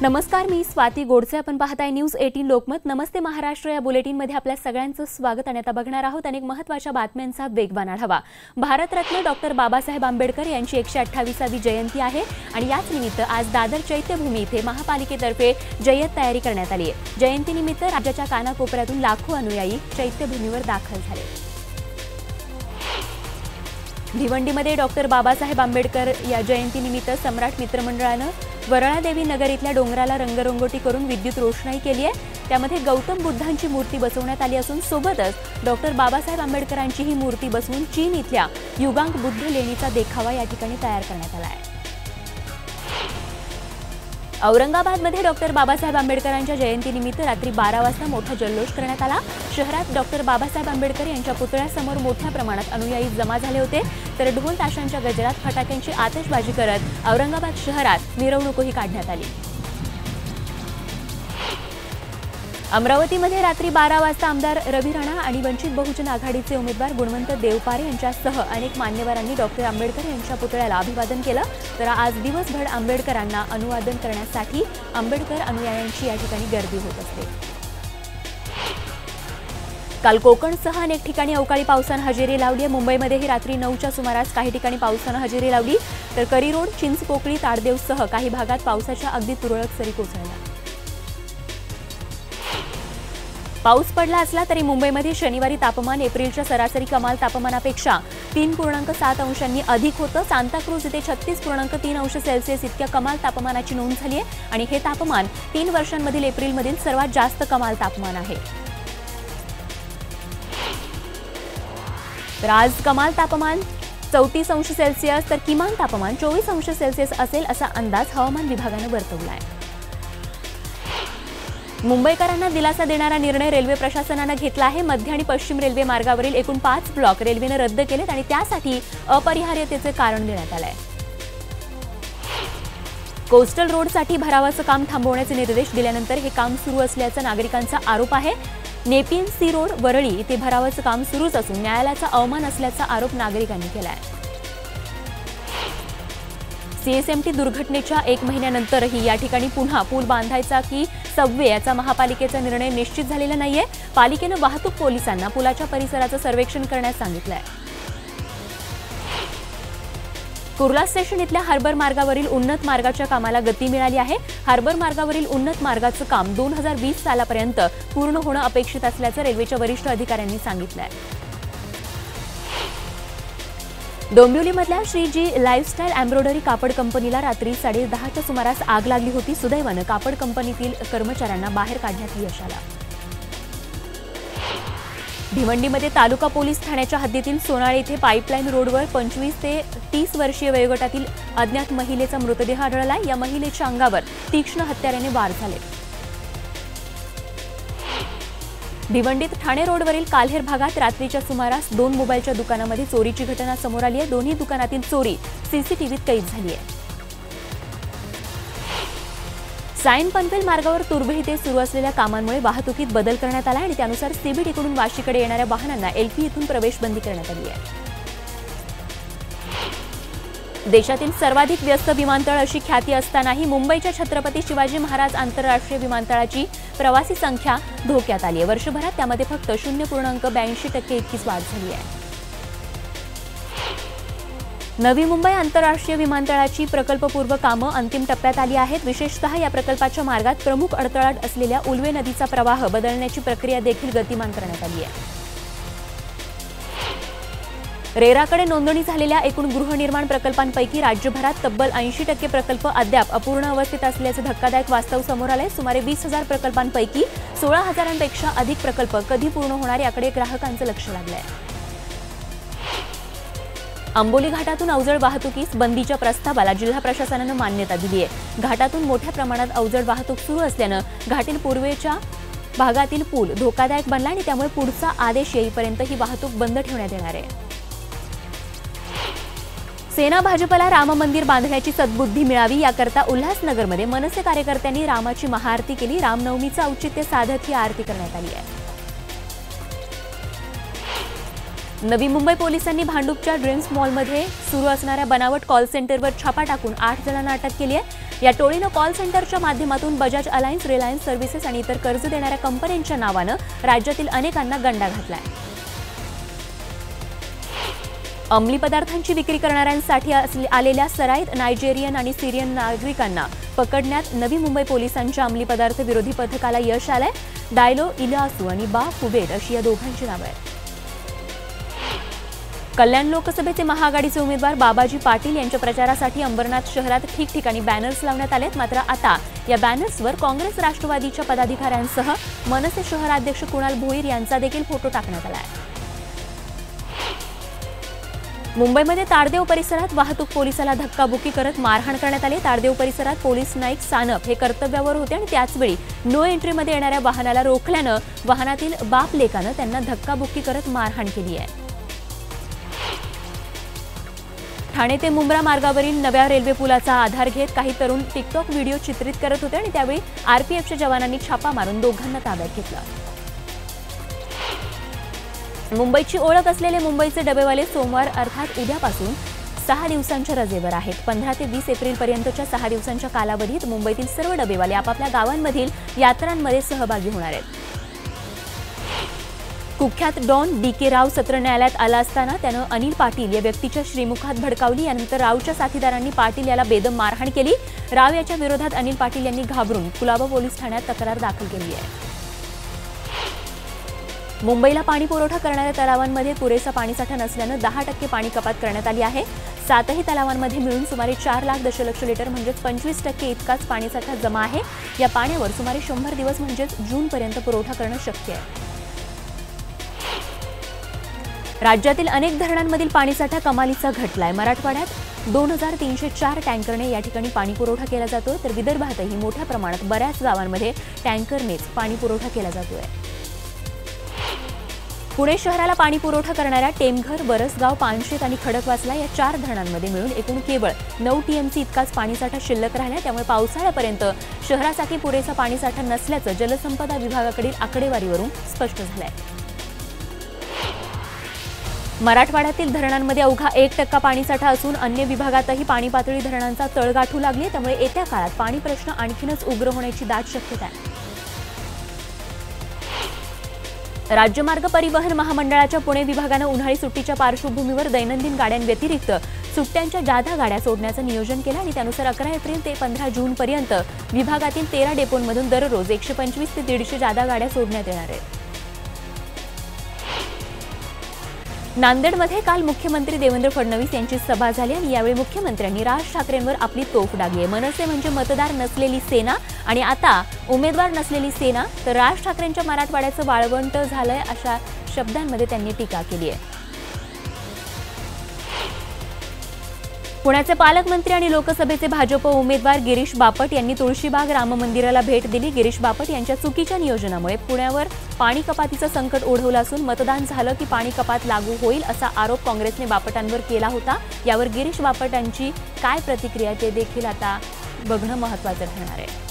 नमस्कार, मी स्वाती गोडसे. आपण पाहताय न्यूज 18 लोकमत. नमस्ते महाराष्ट्र या बुलेटिनमध्ये आपल्या सगळ्यांचं स्वागत. आणि आता बघणार आहोत अनेक महत्त्वाच्या बातम्यांचा वेगवान आढावा. भारतरत्न डॉक्टर बाबासाहेब आंबेडकर यांची 128वी जयंती आहे आणि याच निमित्त आज दादर चैत्यभूमी इथे महापालिकेतर्फे जय्यत तयारी करण्यात आली आहे. जयंतीनिमित्त राज्याच्या कानाकोपऱ्यातून लाखो अनुयायी चैत्यभूमीवर दाखल झाले. भिवंडीमध्ये डॉक्टर बाबासाहेब आंबेडकर या जयंतीनिमित्त सम्राट मित्रमंडळानं वरळादेवी नगर इथल्या डोंगराला रंगरंगोटी करून विद्युत रोषणाई केली आहे. त्यामध्ये गौतम बुद्धांची मूर्ती बसवण्यात आली असून सोबतच डॉक्टर बाबासाहेब आंबेडकरांची ही मूर्ती बसवून चीन इथल्या युगांक बुद्ध लेणीचा देखावा या ठिकाणी तयार करण्यात आला आहे. औरंगाबादमध्ये डॉक्टर बाबासाहेब आंबेडकरांच्या जयंतीनिमित्त रात्री 12 वाजता मोठा जल्लोष करण्यात आला. शहरात डॉक्टर बाबासाहेब आंबेडकर यांच्या पुतळ्यासमोर मोठ्या प्रमाणात अनुयायी जमा झाले होते. तर ढोल ताशांच्या गजरात फटाक्यांची आतिषबाजी करत औरंगाबाद शहरात मिरवणूकही काढण्यात आली. अमरावतीमध्ये रात्री 12 वाजता आमदार रवी राणा आणि वंचित बहुजन आघाडीचे उमेदवार गुणवंत देवपारे यांच्यासह अनेक मान्यवरांनी डॉक्टर आंबेडकर यांच्या पुतळ्याला अभिवादन केलं. तर आज दिवसभर आंबेडकरांना अभिवादन करण्यासाठी आंबेडकर अनुयायांची या ठिकाणी गर्दी होत असते. काल कोकणसह अनेक ठिकाणी अवकाळी पावसानं हजेरी लावली आहे. मुंबईमध्येही रात्री 9च्या सुमारास काही ठिकाणी पावसानं हजेरी लावली. तर करीरोड, चिंचपोकळी, ताडदेवसह काही भागात पावसाच्या अगदी तुरळक सरी कोसळल्या. पाऊस पडला असला तरी मुंबईमध्ये शनिवारी तापमान एप्रिलच्या सरासरी कमाल तापमानापेक्षा 3.7 अंशांनी अधिक होतं. सांताक्रूज इथे 36.3 अंश सेल्सिअस इतक्या कमाल तापमानाची नोंद झाली आहे आणि हे तापमान 3 वर्षांमधील एप्रिलमधील सर्वात जास्त कमाल तापमान आहे. तर आज कमाल तापमान 34 अंश सेल्सिअस तर किमान तापमान 24 अंश सेल्सिअस असेल असा अंदाज हवामान विभागानं वर्तवला आहे. मुंबईकरांना दिलासा देणारा निर्णय रेल्वे प्रशासनानं घेतला आहे. मध्य आणि पश्चिम रेल्वे मार्गावरील एकूण 5 ब्लॉक रेल्वेनं रद्द केलेत आणि त्यासाठी अपरिहार्यतेचे कारण देण्यात आले आहे. कोस्टल रोडसाठी भरावाचं काम थांबवण्याचे निर्देश दिल्यानंतर हे काम सुरू असल्याचा नागरिकांचा आरोप आहे. नेपियन सी रोड वरळी इथे भरावाचं काम सुरूच असून न्यायालयाचा अवमान असल्याचा आरोप नागरिकांनी केला आहे. सीएसएमटी दुर्घटनेच्या 1 महिन्यानंतरही या ठिकाणी पुन्हा पूल बांधायचा की सबवे याचा महापालिकेचा निर्णय निश्चित झालेला नाहीये. पालिकेनं वाहतूक पोलिसांना पुलाच्या परिसराचं सर्वेक्षण करण्यास सांगितलं आहे. कुर्ला स्टेशन इथल्या हार्बर मार्गावरील उन्नत मार्गाच्या कामाला गती मिळाली आहे. हार्बर मार्गावरील उन्नत मार्गाचं काम 2020 सालापर्यंत पूर्ण होणं अपेक्षित असल्याचं रेल्वेच्या वरिष्ठ अधिकाऱ्यांनी सांगितलं आहे. डोंबिवलीमधल्या श्रीजी लाईफस्टाईल एम्ब्रॉयडरी कापड कंपनीला रात्री 10:30च्या सुमारास आग लागली होती. सुदैवानं कापड कंपनीतील कर्मचाऱ्यांना बाहेर काढण्यात यश आलं. भिवंडीमध्ये तालुका पोलीस ठाण्याच्या हद्दीतील सोनाळे इथे पाईपलाईन रोडवर 25 ते 30 वर्षीय वयोगटातील अज्ञात महिलेचा मृतदेह आढळला. या महिलेच्या अंगावर तीक्ष्ण हत्याराने वार झाले. भिवंडीत ठाणे रोडवरील काल्हेर भागात रात्रीच्या सुमारास 2 मोबाईलच्या दुकानामध्ये चोरीची घटना समोर आली आहे. दोन्ही दुकानातील चोरी सीसीटीव्हीत कैद झाली आहे. सायन पनवेल मार्गावर तुर्भे इथे सुरू असलेल्या कामांमुळे वाहतुकीत बदल करण्यात आला आणि त्यानुसार सीबीडीकडून वाशीकडे येणाऱ्या वाहनांना एलपी इथून प्रवेश बंदी करण्यात आली आहे. देशातील सर्वाधिक व्यस्त विमानतळ अशी ख्याती असतानाही मुंबईच्या छत्रपती शिवाजी महाराज आंतरराष्ट्रीय विमानतळाची प्रवासी संख्या धोक्यात आली आहे. वर्षभरात त्यामध्ये फक्त 0.82% इतकीच वाढ झाली आहे. नवी मुंबई आंतरराष्ट्रीय विमानतळाची प्रकल्पपूर्व कामं अंतिम टप्प्यात आली आहेत. विशेषतः या प्रकल्पाच्या मार्गात प्रमुख अडथळा असलेल्या उल्वे नदीचा प्रवाह बदलण्याची प्रक्रिया देखील गतिमान करण्यात आली आहे. रेराकडे नोंदणी झालेल्या एकूण गृहनिर्माण प्रकल्पांपैकी राज्यभरात तब्बल 80% प्रकल्प अद्याप अपूर्ण अवस्थेत असल्याचे धक्कादायक वास्तव समोर आले. सुमारे 20,000 प्रकल्पांपैकी 16,000पेक्षा अधिक प्रकल्प कधी पूर्ण होणार याकडे ग्राहकांचं लक्ष लागलंय. आंबोली घाटातून अवजड वाहतुकीस बंदीच्या प्रस्तावाला जिल्हा प्रशासनानं मान्यता दिली आहे. घाटातून मोठ्या प्रमाणात अवजड वाहतूक सुरू असल्यानं घाटील पूर्वेच्या भागातील पूल धोकादायक बनला आणि त्यामुळे पुढचा आदेश येईपर्यंत ही वाहतूक बंद ठेवण्यात येणार आहे. सेना भाजपला राम मंदिर बांधण्याची सद्बुद्धी मिळावी याकरता उल्हासनगरमध्ये मनसे कार्यकर्त्यांनी रामाची महाआरती केली. रामनवमीचं औचित्य साधत ही आरती करण्यात आली आहे. नवी मुंबई पोलिसांनी भांडूपच्या ड्रीम्स मॉलमध्ये सुरू असणाऱ्या बनावट कॉल सेंटरवर छापा टाकून 8 जणांना अटक केली आहे. या टोळीनं कॉल सेंटरच्या माध्यमातून बजाज अलायन्स, रिलायन्स सर्व्हिसेस आणि इतर कर्ज देणाऱ्या कंपन्यांच्या नावानं राज्यातील अनेकांना गंडा घातलाय. अंमली पदार्थांची विक्री करणाऱ्यांसाठी आलेल्या सराईत नायजेरियन आणि सिरियन नागरिकांना पकडण्यात नवी मुंबई पोलिसांच्या अंमली पदार्थ विरोधी पथकाला यश आलंय. डायलो इलासू आणि बा फुबेट अशी या दोघांची नावं आहेत. कल्याण लोकसभेचे महाआघाडीचे उमेदवार बाबाजी पाटील यांच्या प्रचारासाठी अंबरनाथ शहरात ठिकठिकाणी बॅनर्स लावण्यात आलेत. मात्र आता या बॅनर्सवर काँग्रेस राष्ट्रवादीच्या पदाधिकाऱ्यांसह मनसे शहराध्यक्ष कुणाल भोईर यांचा देखील फोटो टाकण्यात आला आहे. मुंबईमध्ये ताडदेव परिसरात वाहतूक पोलिसाला धक्काबुक्की करत मारहाण करण्यात आली. ताडदेव परिसरात पोलीस नाईक सानप हे कर्तव्यावर होते आणि त्याचवेळी नो एंट्रीमध्ये येणाऱ्या वाहनाला रोखल्यानं वाहनातील बाप लेकानं त्यांना धक्काबुक्की करत मारहाण केली आहे. ठाणे ते मुंब्रा मार्गावरील नव्या रेल्वे पुलाचा आधार घेत काही तरुण टिकटॉक व्हिडिओ चित्रित करत होते आणि त्यावेळी आरपीएफच्या जवानांनी छापा मारून दोघांना ताब्यात घेतलं. मुंबईची ओळख असलेले मुंबईचे डबेवाले सोमवार अर्थात उद्यापासून 6 दिवसांच्या रजेवर आहेत. 15 ते 20 एप्रिलपर्यंतच्या 6 दिवसांच्या कालावधीत मुंबईतील सर्व डबेवाले आपापल्या गावांमधील यात्रांमध्ये सहभागी होणार आहेत. कुख्यात डॉन डी.के. राव सत्र न्यायालयात आला असताना त्यानं अनिल पाटील या व्यक्तीच्या श्रीमुखात भडकावली. यानंतर रावच्या साथीदारांनी पाटील याला बेदम मारहाण केली. राव याच्या विरोधात अनिल पाटील यांनी घाबरून कुलाबा पोलीस ठाण्यात तक्रार दाखल केली आहे. मुंबईला पाणी पुरवठा करणाऱ्या तलावांमध्ये पुरेसा पाणीसाठा नसल्यानं 10% पाणी कपात करण्यात आली आहे. 7ही तलावांमध्ये मिळून सुमारे 4 लाख दशलक्ष लिटर म्हणजेच 25% इतकाच पाणीसाठा जमा आहे. या पाण्यावर सुमारे 100 दिवस म्हणजेच जूनपर्यंत पुरवठा करणं शक्य आहे. राज्यातील अनेक धरणांमधील पाणीसाठा कमालीचा घटलाय. मराठवाड्यात 2304 टँकरने या ठिकाणी पाणी पुरवठा केला जातोय, तर विदर्भातही मोठ्या प्रमाणात बऱ्याच गावांमध्ये टँकरनेच पाणी पुरवठा केला जातोय. पुणे शहराला पाणी पुरवठा करणाऱ्या टेमघर, बरसगाव, पानशेत आणि खडकवासला या 4 धरणांमध्ये मिळून एकूण केवळ 9 टीएमसी इतकाच पाणीसाठा शिल्लक राहिला. त्यामुळे पावसाळ्यापर्यंत शहरासाठी पुरेसा पाणीसाठा नसल्याचं जलसंपदा विभागाकडील आकडेवारीवरून स्पष्ट झालंय. मराठवाड्यातील धरणांमध्ये अवघा 1% पाणीसाठा असून अन्य विभागातही पाणी पातळी धरणांचा तळ गाठू लागली. त्यामुळे येत्या काळात पाणी प्रश्न आणखीनच उग्र होण्याची दाट शक्यता आहे. राज्यमार्ग परिवहन महामंडळाच्या पुणे विभागानं उन्हाळी सुट्टीच्या पार्श्वभूमीवर दैनंदिन गाड्यांव्यतिरिक्त सुट्ट्यांच्या जादा गाड्या सोडण्याचं नियोजन केलं आणि त्यानुसार 11 एप्रिल ते 15 जूनपर्यंत विभागातील 13 डेपोंमधून दररोज 125 ते 150 जादा गाड्या सोडण्यात येणार आहेत. नांदेडमध्ये काल मुख्यमंत्री देवेंद्र फडणवीस यांची सभा झाली आणि यावेळी मुख्यमंत्र्यांनी राज ठाकरेंवर आपली तोफ डागली आहे. मनसे म्हणजे मतदार नसलेली सेना आणि आता उमेदवार नसलेली सेना, तर राज ठाकरेंच्या मराठवाड्याचं वाळवंट झालंय अशा शब्दांमध्ये त्यांनी टीका केली आहे. पुण्याचे पालकमंत्री आणि लोकसभेचे भाजप उमेदवार गिरीश बापट यांनी तुळशीबाग राम मंदिराला भेट दिली. गिरीश बापट यांच्या चुकीच्या नियोजनामुळे पुण्यावर पाणी कपातीचं संकट ओढवलं असून मतदान झालं की पाणी कपात लागू होईल असा आरोप काँग्रेसने बापटांवर केला होता. यावर गिरीश बापटांची काय प्रतिक्रिया ते देखील आता बघणं महत्त्वाचं ठरणार आहे.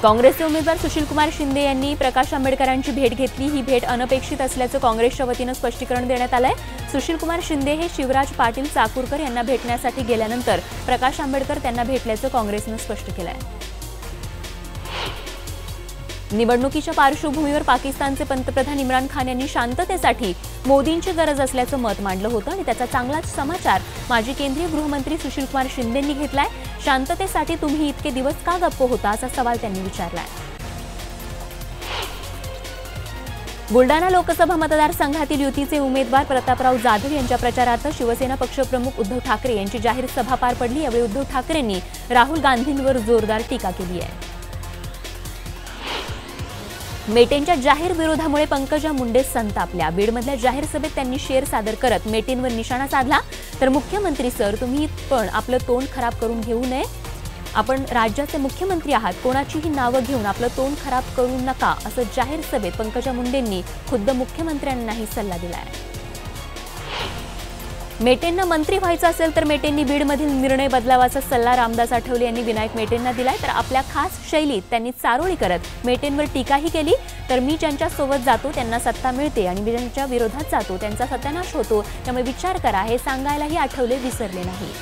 काँग्रेसचे उमेदवार सुशीलकुमार शिंदे यांनी प्रकाश आंबेडकरांची भेट घेतली. ही भेट अनपेक्षित असल्याचं काँग्रेसच्या वतीनं स्पष्टीकरण देण्यात आलंय. सुशीलकुमार शिंदे हे शिवराज पाटील चाकूरकर यांना भेटण्यासाठी गेल्यानंतर प्रकाश आंबेडकर त्यांना भेटल्याचं काँग्रेसनं स्पष्ट केलंय. निवडणुकीच्या पार्श्वभूमीवर पाकिस्तानचे पंतप्रधान इम्रान खान यांनी शांततेसाठी मोदींची गरज असल्याचं मत मांडलं होतं आणि त्याचा चांगलाच समाचार माजी केंद्रीय गृहमंत्री सुशीलकुमार शिंदेंनी घेतलाय. शांततेसाठी तुम्ही इतके दिवस का गप्प होता असा सवाल त्यांनी विचारलाय. बुलडाणा लोकसभा मतदारसंघातील युतीचे उमेदवार प्रतापराव जाधव यांच्या प्रचारार्थ शिवसेना पक्षप्रमुख उद्धव ठाकरे यांची जाहीर सभा पार पडली. यावेळी उद्धव ठाकरेंनी राहुल गांधींवर जोरदार टीका केली आहे. मेटेंच्या जाहीर विरोधामुळे पंकजा मुंडे संतापल्या. बीडमधल्या जाहीर सभेत त्यांनी शेर सादर करत मेटेंवर निशाणा साधला. तर मुख्यमंत्री सर, तुम्ही पण आपलं तोंड खराब करून घेऊ नये. आपण राज्याचे मुख्यमंत्री आहात, कोणाचीही नावं घेऊन आपलं तोंड खराब करू नका असं जाहीर सभेत पंकजा मुंडेंनी खुद्द मुख्यमंत्र्यांनाही सल्ला दिलाय. मेटेंना मंत्री व्हायचं असेल तर मेटेंनी बीडमधील निर्णय बदलावाचा सल्ला रामदास आठवले यांनी विनायक मेटेंना दिलाय। तर आपल्या खास शैलीत त्यांनी चारोळी करत मेटेंवर टीकाही केली। तर मी ज्यांच्या सोबत जातो त्यांना सत्ता मिळते आणि मी ज्यांच्या विरोधात जातो त्यांचा सत्यानाश होतो, त्यामुळे विचार करा हे सांगायलाही आठवले विसरले नाही।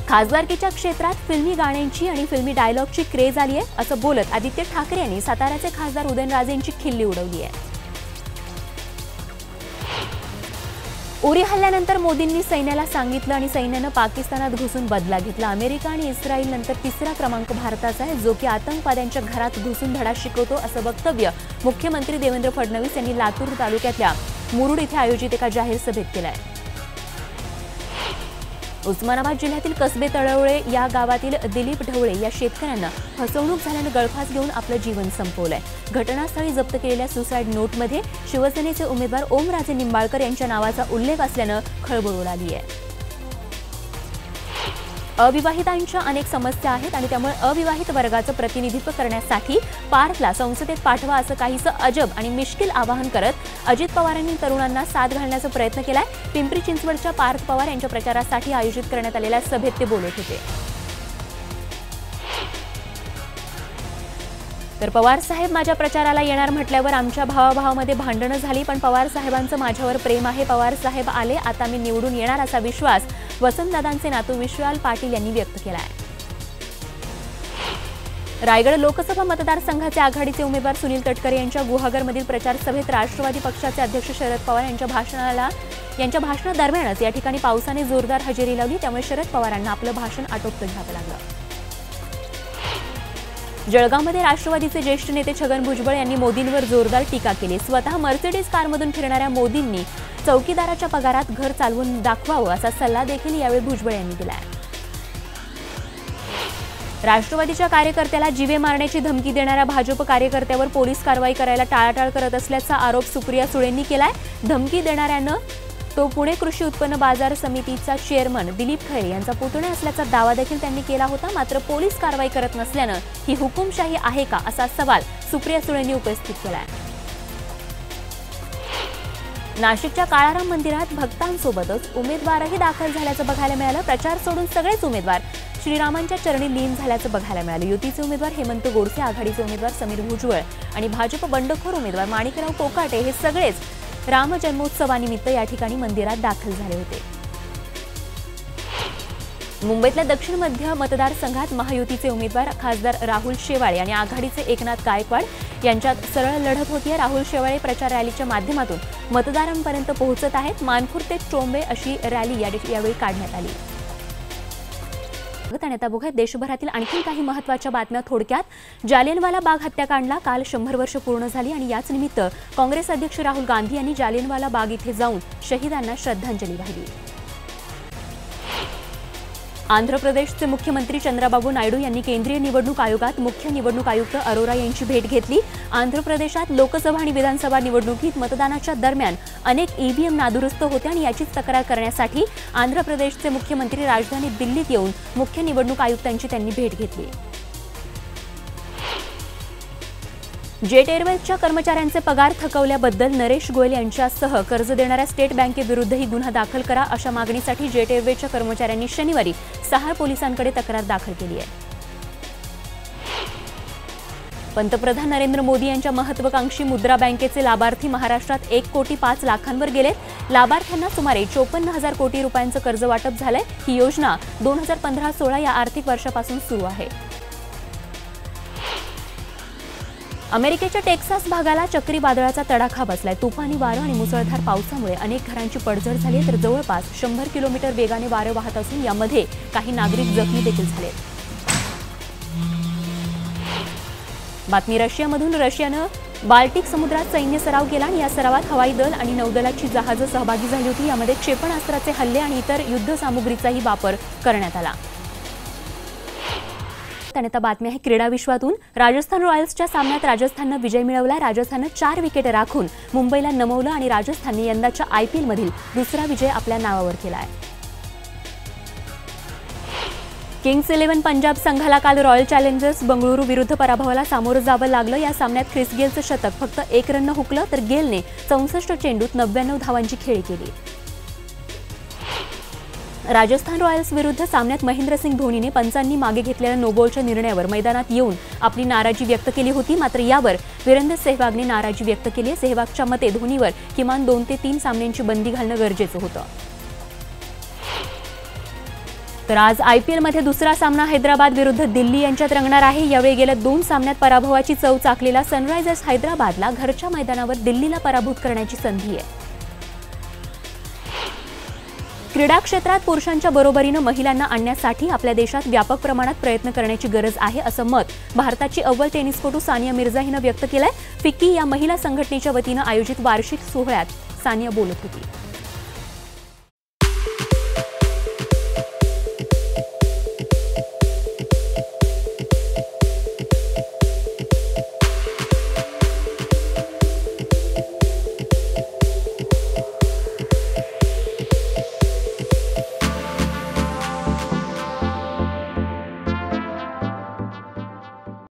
खासदारकीच्या क्षेत्रात फिल्मी गाण्यांची आणि फिल्मी डायलॉगची क्रेज आली आहे असं बोलत आदित्य ठाकरे यांनी साताऱ्याचे खासदार उदयनराजेंची खिल्ली उडवली आहे। उरी हल्ल्यानंतर मोदींनी सैन्याला सांगितलं आणि सैन्यानं पाकिस्तानात घुसून बदला घेतला। अमेरिका आणि इस्रायल नंतर तिसरा क्रमांक भारताचा आहे, जो की आतंकवाद्यांच्या घरात घुसून धडा शिकवतो असं वक्तव्य मुख्यमंत्री देवेंद्र फडणवीस यांनी लातूर तालुक्यातल्या मुरुड इथे आयोजित एका जाहीर सभेत केलं आहे। उस्मानाबाद जिल्ह्यातील कसबे तळवळे या गावातील दिलीप ढवळे या शेतकऱ्यांना फसवणूक झाल्यानं गळफास घेऊन आपलं जीवन संपवलंय। घटनास्थळी जप्त केलेल्या सुसाईड नोटमध्ये शिवसेनेचे उमेदवार ओमराजे निंबाळकर यांच्या नावाचा उल्लेख असल्यानं खळबळ उडाली आहे। अविवाहितांच्या अनेक समस्या आहेत आणि त्यामुळे अविवाहित वर्गाचं प्रतिनिधित्व करण्यासाठी पार्थला संसदेत पाठवा असं काहीसं अजब आणि मिश्किल आवाहन करत अजित पवारांनी तरुणांना साथ घालण्याचा प्रयत्न केलाय। पिंपरी चिंचवडच्या पार्थ पवार यांच्या प्रचारासाठी आयोजित करण्यात आलेल्या सभेत ते बोलत होते। तर पवार साहेब माझ्या प्रचाराला येणार म्हटल्यावर आमच्या भावाभावामध्ये भांडणं झाली, पण पवार साहेबांचं माझ्यावर प्रेम आहे। पवार साहेब आले, आता मी निवडून येणार असा विश्वास वसंतदादांचे नातू विशाल पाटील यांनी व्यक्त केला आहे। रायगड लोकसभा मतदारसंघाचे आघाडीचे उमेदवार सुनील तटकरे यांच्या गुहागरमधील प्रचार सभेत राष्ट्रवादी पक्षाचे अध्यक्ष शरद पवार यांच्या भाषणादरम्यानच या ठिकाणी पावसाने जोरदार हजेरी लावली, त्यामुळे शरद पवारांना आपलं भाषण आटोपतं घ्यावं लागलं। जळगावमध्ये राष्ट्रवादीचे ज्येष्ठ नेते छगन भुजबळ यांनी मोदींवर जोरदार टीका केली। स्वतः मर्सिडीज कारमधून फिरणाऱ्या मोदींनी चौकीदाराच्या पगारात घर चालवून दाखवावं असा सल्ला देखील यावेळी भुजबळ यांनी दिलाय। राष्ट्रवादीच्या कार्यकर्त्याला जीवे मारण्याची धमकी देणाऱ्या भाजप कार्यकर्त्यावर पोलीस कारवाई करायला टाळाटाळ करत असल्याचा आरोप सुप्रिया सुळेंनी केलाय। धमकी देणाऱ्यानं तो पुणे कृषी उत्पन्न बाजार समितीचा चेअरमन दिलीप खैरे यांचा पुतण्या असल्याचा दावा देखील त्यांनी केला होता। मात्र पोलीस कारवाई करत नसल्यानं ही हुकुमशाही आहे का असा सवाल सुप्रिया सुळेंनी उपस्थित केलाय। नाशिकच्या काळाराम मंदिरात भक्तांसोबतच उमेदवारही दाखल झाल्याचं बघायला मिळालं। प्रचार सोडून सगळेच उमेदवार श्रीरामांच्या चरणी लीन झाल्याचं बघायला मिळालं। युतीचे उमेदवार हेमंत गोडसे, आघाडीचे उमेदवार समीर भुजबळ आणि भाजप बंडखोर उमेदवार माणिकराव कोकाटे हे सगळेच राम जन्मोत्सवानिमित्त या ठिकाणी मंदिरात दाखल झाले होते। मुंबईतल्या दक्षिण मध्य मतदारसंघात महायुतीचे उमेदवार खासदार राहुल शेवाळे आणि आघाडीचे एकनाथ गायकवाड यांच्यात सरळ लढत होतीये। राहुल शेवाळे प्रचार रॅलीच्या माध्यमातून मतदारांपर्यंत पोहोचत आहेत। मानखुर्द ते ट्रोंबे अशी रॅली यावेळी काढण्यात आली। आता बघूयात देशभरातील आणखी काही महत्त्वाच्या बातम्या थोडक्यात। जालियनवाला बाग हत्याकांडला काल 100 वर्ष पूर्ण झाली आणि याच निमित्त काँग्रेस अध्यक्ष राहुल गांधी यांनी जालियनवाला बाग इथे जाऊन शहीदांना श्रद्धांजली वाहिली। आंध्र प्रदेशचे मुख्यमंत्री चंद्राबाबू नायडू यांनी केंद्रीय निवडणूक आयोगात मुख्य निवडणूक आयुक्त अरोरा यांची भेट घेतली। आंध्र प्रदेशात लोकसभा आणि विधानसभा निवडणुकीत मतदानाच्या दरम्यान अनेक ईव्हीएम नादुरुस्त होते आणि याचीच तक्रार करण्यासाठी आंध्र प्रदेशचे मुख्यमंत्री राजधानी दिल्लीत येऊन मुख्य निवडणूक आयुक्तांची त्यांनी भेट घेतली। जेट एअरवेजच्या कर्मचाऱ्यांचे पगार थकवल्याबद्दल नरेश गोयल यांच्यासह कर्ज देणाऱ्या स्टेट बँकेविरुद्धही गुन्हा दाखल करा अशा मागणीसाठी जेट एअरवेजच्या कर्मचाऱ्यांनी शनिवारी सहार पोलिसांकडे तक्रार दाखल केली आहे। पंतप्रधान नरेंद्र मोदी यांच्या महत्त्वाकांक्षी मुद्रा बँकेचे लाभार्थी महाराष्ट्रात 1,05,00,000 गेलेत। लाभार्थ्यांना सुमारे 54,000 कोटी रुपयांचं कर्ज वाटप झालंय। ही योजना 2015-16 या आर्थिक वर्षापासून सुरू आहे। अमेरिकेच्या टेक्सास भागाला चक्रीवादळाचा तडाखा बसलाय। तुफानी वारं आणि मुसळधार पावसामुळे अनेक घरांची पडझड झाली तर जवळपास 100 किलोमीटर वेगाने वारे वाहत असून यामध्ये काही नागरिक जखमी देखील झाले। बातमी रशियामधून। रशियानं बाल्टिक समुद्रात सैन्य सराव केला आणि या सरावात हवाई दल आणि नौदलाची जहाजं सहभागी झाली होती। यामध्ये क्षेपणास्त्राचे हल्ले आणि इतर युद्धसामुग्रीचाही वापर करण्यात आला। आता बातमी आहे क्रीडा विश्वातून। राजस्थान रॉयल्सच्या सामन्यात राजस्थाननं विजय मिळवला। राजस्थाननं 4 विकेट राखून मुंबईला नमवलं आणि राजस्थानने यंदाच्या IPL मधील दुसरा विजय आपल्या नावावर केला आहे। किंग्स 11 पंजाब संघाला काल रॉयल चॅलेंजर्स बंगळुरू विरुद्ध पराभवाला सामोरं जावं लागलं। या सामन्यात ख्रिस गेलचं शतक फक्त 1 रननं हुकलं, तर गेलने 64 चेंडूत 99 धावांची खेळी केली। राजस्थान रॉयल्स विरुद्ध सामन्यात महेंद्रसिंग धोनीने पंचांनी मागे घेतलेल्या नो बॉलच्या निर्णयावर मैदानात येऊन आपली नाराजी व्यक्त केली होती। मात्र यावर वीरेंद्र सेहवागने नाराजी व्यक्त केली आहे। सेहवागच्या मते धोनीवर किमान 2 ते 3 सामन्यांची बंदी घालणं गरजेचं होतं। तर आज आयपीएलमध्ये दुसरा सामना हैदराबाद विरुद्ध दिल्ली यांच्यात रंगणार आहे। यावेळी गेल्या 2 सामन्यात पराभवाची चव चाखलेला सनरायझर्स हैदराबादला घरच्या मैदानावर दिल्लीला पराभूत करण्याची संधी आहे। क्रीडा क्षेत्रात पुरुषांच्या बरोबरीनं महिलांना आणण्यासाठी आपल्या देशात व्यापक प्रमाणात प्रयत्न करण्याची गरज आहे, असं मत भारताची अव्वल टेनिसपटू सानिया मिर्झा हिनं व्यक्त केलंय। फिक्की या महिला संघटनेच्या वतीनं आयोजित वार्षिक सोहळ्यात सानिया बोलत होती।